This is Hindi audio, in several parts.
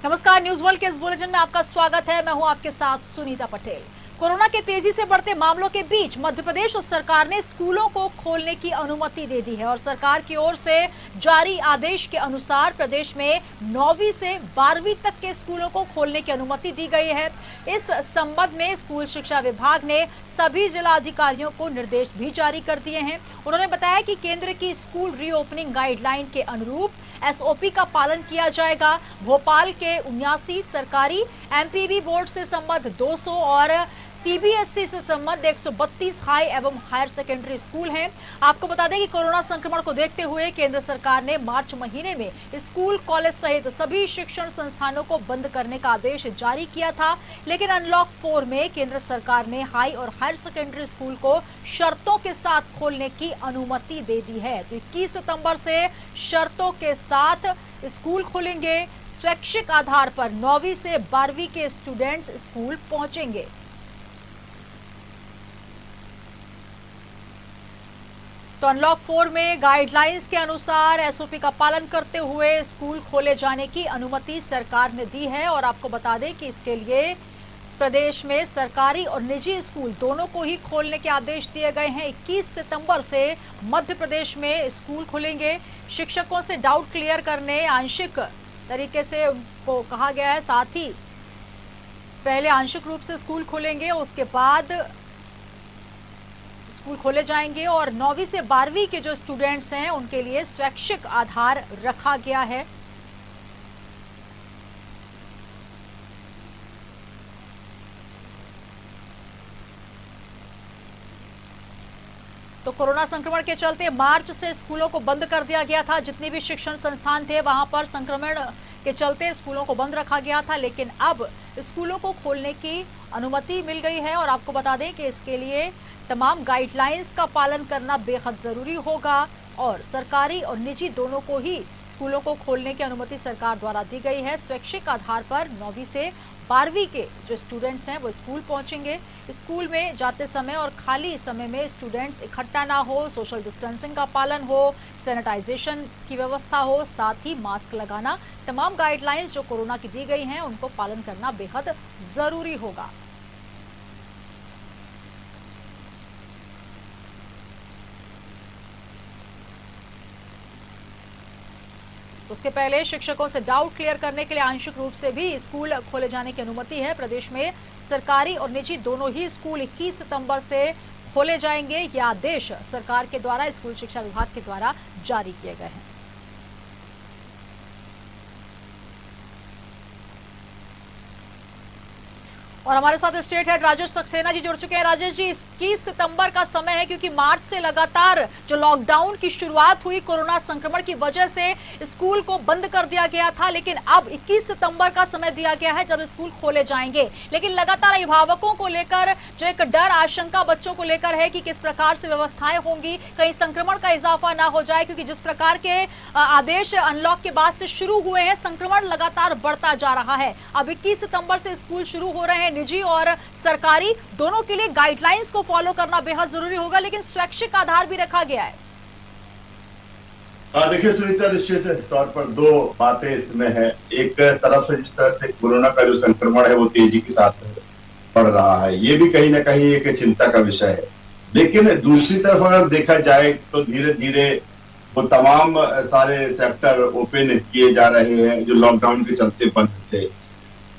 नमस्कार, न्यूज वर्ल्ड के इस बुलेटिन में आपका स्वागत है। मैं हूं आपके साथ सुनीता पटेल। कोरोना के तेजी से बढ़ते मामलों के बीच मध्य प्रदेश सरकार ने स्कूलों को खोलने की अनुमति दे दी है और सरकार की ओर से जारी आदेश के अनुसार प्रदेश में 9वीं से 12वीं तक के स्कूलों को खोलने की अनुमति दी गई है। इस संबंध में स्कूल शिक्षा विभाग ने सभी जिला अधिकारियों को निर्देश भी जारी कर दिए हैं। उन्होंने बताया कि केंद्र की स्कूल रीओपनिंग गाइडलाइन के अनुरूप एसओपी का पालन किया जाएगा। भोपाल के 79 सरकारी, एमपीवी बोर्ड से संबद्ध 200 और सीबीएसई से संबद्ध 132 हाई एवं हायर सेकेंडरी स्कूल हैं। आपको बता दें कि कोरोना संक्रमण को देखते हुए केंद्र सरकार ने मार्च महीने में स्कूल, कॉलेज सहित सभी शिक्षण संस्थानों को बंद करने का आदेश जारी किया था, लेकिन अनलॉक 4 में केंद्र सरकार ने हाई और हायर सेकेंडरी स्कूल को शर्तों के साथ खोलने की अनुमति दे दी है। तो 21 सितंबर से शर्तों के साथ स्कूल खुलेंगे। स्वैच्छिक आधार पर 9वीं से 12वीं के स्टूडेंट्स स्कूल पहुंचेंगे। तो अनलॉक 4 में गाइडलाइंस के अनुसार एसओपी का पालन करते हुए स्कूल खोले जाने की अनुमति सरकार ने दी है। और आपको बता दें कि इसके लिए प्रदेश में सरकारी और निजी स्कूल दोनों को ही खोलने के आदेश दिए गए हैं। 21 सितंबर से मध्य प्रदेश में स्कूल खुलेंगे। शिक्षकों से डाउट क्लियर करने आंशिक तरीके से उनको कहा गया है। साथ ही पहले आंशिक रूप से स्कूल खुलेंगे, उसके बाद स्कूल खोले जाएंगे और 9वीं से 12वीं के जो स्टूडेंट्स हैं उनके लिए स्वैच्छिक आधार रखा गया है। तो कोरोना संक्रमण के चलते मार्च से स्कूलों को बंद कर दिया गया था। जितने भी शिक्षण संस्थान थे वहां पर संक्रमण के चलते स्कूलों को बंद रखा गया था, लेकिन अब स्कूलों को खोलने की अनुमति मिल गई है। और आपको बता दें कि इसके लिए तमाम गाइडलाइंस का पालन करना बेहद जरूरी होगा और सरकारी और निजी दोनों को ही स्कूलों को खोलने की अनुमति सरकार द्वारा दी गई है। स्वैच्छिक आधार पर 9वीं से 12वीं के जो स्टूडेंट्स हैं वो स्कूल पहुंचेंगे। स्कूल में जाते समय और खाली समय में स्टूडेंट्स इकट्ठा ना हो, सोशल डिस्टेंसिंग का पालन हो, सैनिटाइजेशन की व्यवस्था हो, साथ ही मास्क लगाना, तमाम गाइडलाइंस जो कोरोना की दी गई हैं उनको पालन करना बेहद जरूरी होगा। उसके पहले शिक्षकों से डाउट क्लियर करने के लिए आंशिक रूप से भी स्कूल खोले जाने की अनुमति है। प्रदेश में सरकारी और निजी दोनों ही स्कूल 21 सितंबर से खोले जाएंगे। यह आदेश सरकार के द्वारा स्कूल शिक्षा विभाग के द्वारा जारी किए गए हैं। और हमारे साथ स्टेट हेड राजेश सक्सेना जी जुड़ चुके हैं। राजेश जी, 21 सितंबर का समय है क्योंकि मार्च से लगातार जो लॉकडाउन की शुरुआत हुई कोरोना संक्रमण की वजह से स्कूल को बंद कर दिया गया था, लेकिन अब 21 सितंबर का समय दिया गया है जब स्कूल खोले जाएंगे। लेकिन लगातार अभिभावकों को लेकर जो एक डर, आशंका बच्चों को लेकर है कि किस प्रकार से व्यवस्थाएं होंगी, कहीं संक्रमण का इजाफा ना हो जाए, क्योंकि जिस प्रकार के आदेश अनलॉक के बाद से शुरू हुए हैं, संक्रमण लगातार बढ़ता जा रहा है। अब 21 सितंबर से स्कूल शुरू हो रहे हैं। निजी और सरकारी दोनों के लिए गाइडलाइंस को फॉलो करना बेहद जरूरी होगा, लेकिन स्वैच्छिक आधार भी रखा गया है। देखिए सुनीता, निश्चित तौर पर दो बातें इसमें है। एक तरफ जिस तरह से कोरोना का जो संक्रमण है वो तेजी के साथ बढ़ रहा है, ये भी कहीं ना कहीं एक चिंता का विषय है। लेकिन दूसरी तरफ अगर देखा जाए तो धीरे धीरे वो तमाम सारे सेक्टर ओपन किए जा रहे हैं जो लॉकडाउन के चलते बंद थे।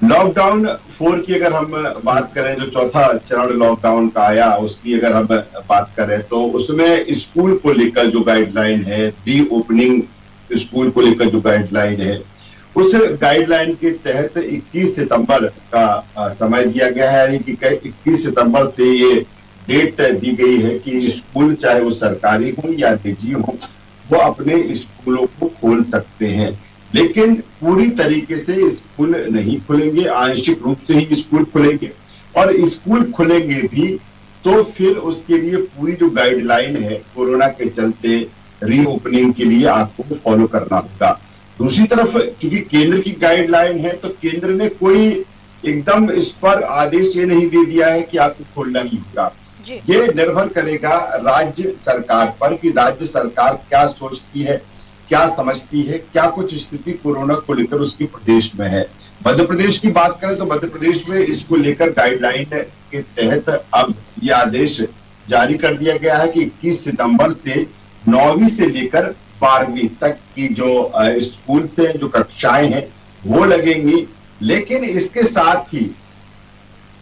लॉकडाउन 4 की अगर हम बात करें, जो चौथा चरण लॉकडाउन का आया, उसकी अगर हम बात करें तो उसमें स्कूल को लेकर जो गाइडलाइन है, रीओपनिंग स्कूल को लेकर जो गाइडलाइन है, उस गाइडलाइन के तहत 21 सितंबर का समय दिया गया है। यानी कि 21 सितंबर से ये डेट दी गई है कि स्कूल चाहे वो सरकारी हो या निजी हो, वो अपने स्कूलों को खोल सकते हैं। लेकिन पूरी तरीके से स्कूल नहीं खुलेंगे, आंशिक रूप से ही स्कूल खुलेंगे। और स्कूल खुलेंगे भी तो फिर उसके लिए पूरी जो गाइडलाइन है कोरोना के चलते रीओपनिंग के लिए आपको फॉलो करना होगा। दूसरी तरफ चूंकि केंद्र की गाइडलाइन है तो केंद्र ने कोई एकदम इस पर आदेश ये नहीं दे दिया है कि आपको खोलना ही होगा। ये निर्भर करेगा राज्य सरकार पर कि राज्य सरकार क्या सोचती है, क्या समझती है, क्या कुछ स्थिति कोरोना को लेकर उसकी प्रदेश में है। मध्य प्रदेश की बात करें तो मध्य प्रदेश में इसको लेकर गाइडलाइन के तहत अब यह आदेश जारी कर दिया गया है कि 21 सितंबर से 9वीं से लेकर 12वीं तक की जो स्कूल से जो कक्षाएं हैं वो लगेंगी। लेकिन इसके साथ ही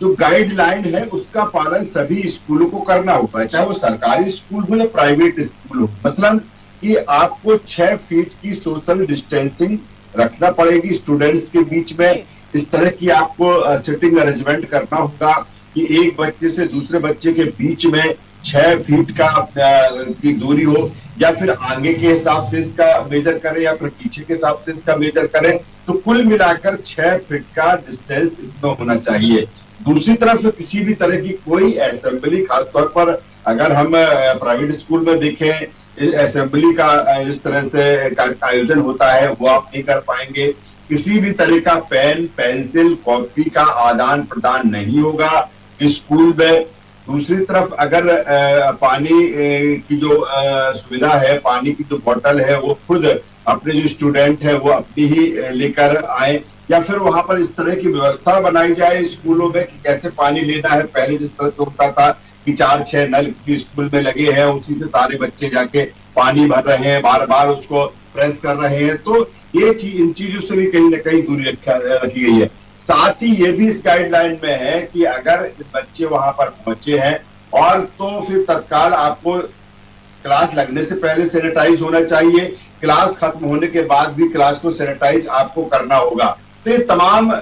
जो गाइडलाइन है उसका पालन सभी स्कूलों को करना होगा, चाहे वो सरकारी स्कूल हो या प्राइवेट स्कूल हो। मसलन कि आपको 6 फीट की सोशल डिस्टेंसिंग रखना पड़ेगी स्टूडेंट्स के बीच में। इस तरह की आपको सिटिंग अरेंजमेंट करना होगा कि एक बच्चे से दूसरे बच्चे के बीच में 6 फीट की दूरी हो, या फिर आगे के हिसाब से इसका मेजर करें या फिर पीछे के हिसाब से इसका मेजर करें। तो कुल मिलाकर 6 फीट का डिस्टेंस इसमें होना चाहिए। दूसरी तरफ किसी भी तरह की कोई असेंबली, खासतौर पर अगर हम प्राइवेट स्कूल में देखें, असेंबली का इस तरह से आयोजन होता है वो आप नहीं कर पाएंगे। किसी भी तरह का पेन, पेंसिल, कॉपी का आदान प्रदान नहीं होगा स्कूल में। दूसरी तरफ अगर पानी की जो सुविधा है, पानी की जो बोतल है वो खुद अपने जो स्टूडेंट है वो अपनी ही लेकर आए, या फिर वहां पर इस तरह की व्यवस्था बनाई जाए स्कूलों में कि कैसे पानी लेना है। पहले जिस तरह से होता था कि 4-6 नल किसी स्कूल में लगे हैं, उसी से सारे बच्चे जाके पानी भर रहे हैं, बार बार उसको प्रेस कर रहे हैं। तो ये इन चीजों से भी कहीं ना कहीं दूरी रखी गई है। साथ ही ये भी इस गाइडलाइन में है कि अगर बच्चे वहां पर पहुंचे हैं और तो फिर तत्काल आपको क्लास लगने से पहले सैनिटाइज होना चाहिए, क्लास खत्म होने के बाद भी क्लास को सैनिटाइज आपको करना होगा। तो ये तमाम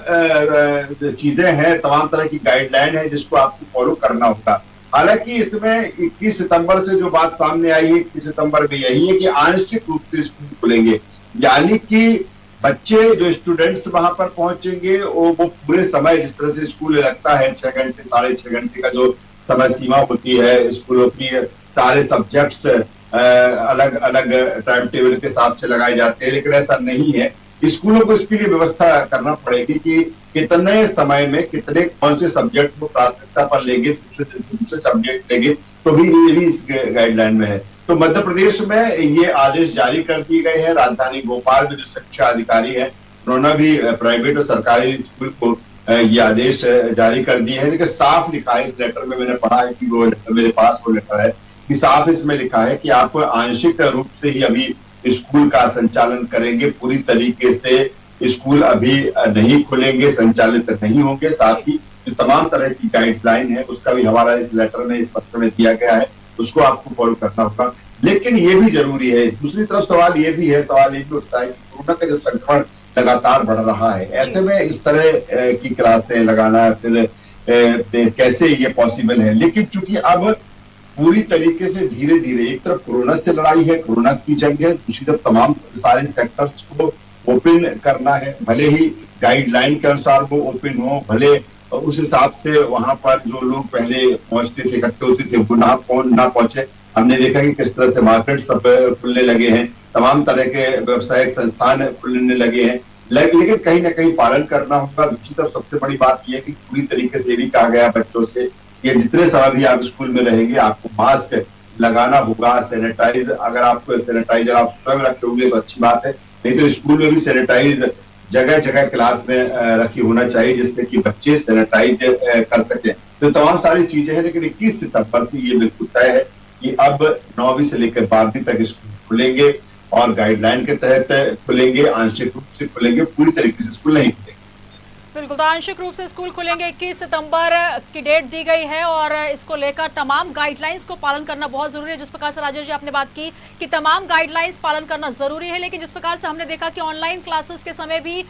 चीजें हैं, तमाम तरह की गाइडलाइन है जिसको आपको फॉलो करना होगा। हालांकि इसमें 21 सितंबर से जो बात सामने आई है, 21 सितंबर में यही है कि आंशिक रूप से स्कूल खुलेंगे, यानी कि बच्चे जो स्टूडेंट्स वहां पर पहुंचेंगे वो पूरे समय, जिस तरह से स्कूल लगता है 6 घंटे 6.5 घंटे का जो समय सीमा होती है स्कूलों की, सारे सब्जेक्ट्स अलग अलग टाइम टेबल के हिसाब से लगाए जाते हैं, लेकिन ऐसा नहीं है। स्कूलों को इसके लिए व्यवस्था करना पड़ेगी कि कितने समय में कितने कौन से सब्जेक्ट को प्राथमिकता पर लेंगे, दूसरे सब्जेक्ट लेंगे। तो भी ये भी इस गाइडलाइन में है। तो मध्य प्रदेश में ये आदेश जारी कर दिए गए हैं। राजधानी भोपाल में जो शिक्षा अधिकारी है उन्होंने भी प्राइवेट और सरकारी स्कूल को ये आदेश जारी कर दिए हैं। लेकिन साफ लिखा है इस लेटर में, मैंने पढ़ा है कि वो मेरे पास वो लेटर है कि साफ इसमें लिखा है कि आप आंशिक रूप से ही अभी स्कूल का संचालन करेंगे, पूरी तरीके से स्कूल अभी नहीं खुलेंगे, संचालित नहीं होंगे। साथ ही जो तमाम तरह की गाइडलाइन है उसका भी हवाला इस लेटर में, इस पत्र में दिया गया है, उसको आपको फॉलो करना होगा। लेकिन ये भी जरूरी है, दूसरी तरफ सवाल ये भी उठता है कि कोरोना का जो संक्रमण लगातार बढ़ रहा है, ऐसे में इस तरह की क्लासें लगाना फिर कैसे ये पॉसिबल है। लेकिन चूंकि अब पूरी तरीके से धीरे धीरे एक तरफ कोरोना से लड़ाई है, कोरोना की जंग है, दूसरी तरफ तमाम सारे सेक्टर्स को ओपन करना है, भले ही गाइडलाइन के अनुसार वो ओपन हो, भले उस हिसाब से वहां पर जो लोग पहले पहुंचते थे, इकट्ठे होते थे, वो ना पहुंचे। हमने देखा कि किस तरह से मार्केट सब खुलने लगे हैं, तमाम तरह के व्यवसायिक संस्थान खुलने लगे हैं, लेकिन कहीं ना कहीं पालन करना होगा। दूसरी तरफ सबसे बड़ी बात यह है कि पूरी तरीके से भी कहा गया बच्चों से ये जितने समय भी आप स्कूल में रहेंगे आपको मास्क लगाना होगा, सैनिटाइज, अगर आपको सैनिटाइजर आप स्वयं रखे होंगे तो अच्छी बात है, नहीं तो स्कूल में भी सैनिटाइज जगह जगह क्लास में रखी होना चाहिए जिससे कि बच्चे सैनिटाइज कर सके। तो तमाम सारी चीजें हैं, लेकिन 21 सितंबर से ये बिल्कुल तय है कि अब 9वीं से लेकर 12वीं तक स्कूल खुलेंगे और गाइडलाइन के तहत खुलेंगे, आंशिक रूप से खुलेंगे, पूरी तरीके से स्कूल नहीं खुलेंगे। बिल्कुल, तो आंशिक रूप से स्कूल खुलेंगे। 21 सितंबर की डेट दी गई है और इसको लेकर तमाम गाइडलाइंस को पालन करना बहुत जरूरी है। जिस प्रकार से राजेश जी आपने बात की कि तमाम गाइडलाइंस पालन करना जरूरी है, लेकिन जिस प्रकार से हमने देखा कि ऑनलाइन क्लासेस के समय भी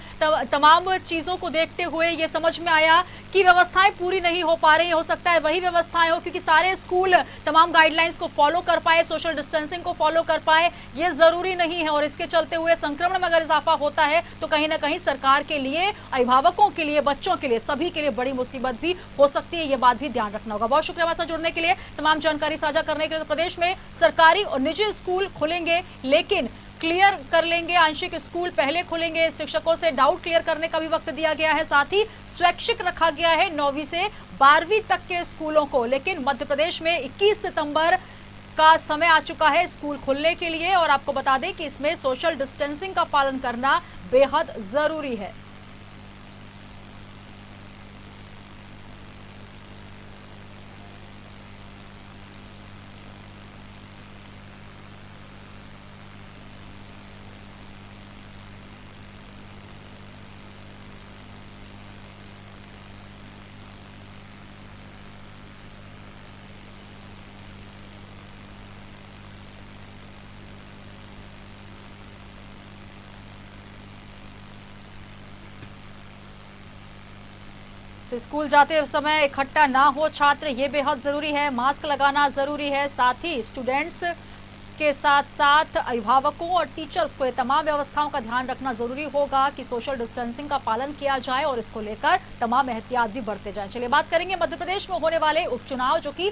तमाम चीजों को देखते हुए ये समझ में आया कि व्यवस्थाएं पूरी नहीं हो पा रही। हो सकता है वही व्यवस्थाएं हो क्योंकि सारे स्कूल तमाम गाइडलाइंस को फॉलो कर पाए, सोशल डिस्टेंसिंग को फॉलो कर पाए, ये जरूरी नहीं है। और इसके चलते हुए संक्रमण में अगर इजाफा होता है तो कहीं ना कहीं सरकार के लिए, अभिभावकों के लिए, बच्चों के लिए, सभी के लिए बड़ी मुसीबत भी हो सकती है। ये बात भी ध्यान रखना होगा। बहुत शुक्रिया हमारे साथ जुड़ने के लिए, तमाम जानकारी साझा करने के लिए। तो प्रदेश में सरकारी और निजी स्कूल खुलेंगे, लेकिन क्लियर कर लेंगे, आंशिक स्कूल पहले खुलेंगे। शिक्षकों से डाउट क्लियर करने का भी वक्त दिया गया है, साथ ही स्वैच्छिक रखा गया है 9वीं से 12वीं तक के स्कूलों को। लेकिन मध्य प्रदेश में 21 सितंबर का समय आ चुका है स्कूल खुलने के लिए और आपको बता दें कि इसमें सोशल डिस्टेंसिंग का पालन करना बेहद जरूरी है। तो स्कूल जाते समय इकट्ठा ना हो छात्र, ये बेहद जरूरी है। मास्क लगाना जरूरी है। साथ ही स्टूडेंट्स के साथ साथ अभिभावकों और टीचर्स को ये तमाम व्यवस्थाओं का ध्यान रखना जरूरी होगा कि सोशल डिस्टेंसिंग का पालन किया जाए और इसको लेकर तमाम एहतियात भी बरते जाएं। चलिए बात करेंगे मध्य प्रदेश में होने वाले उपचुनाव, जो कि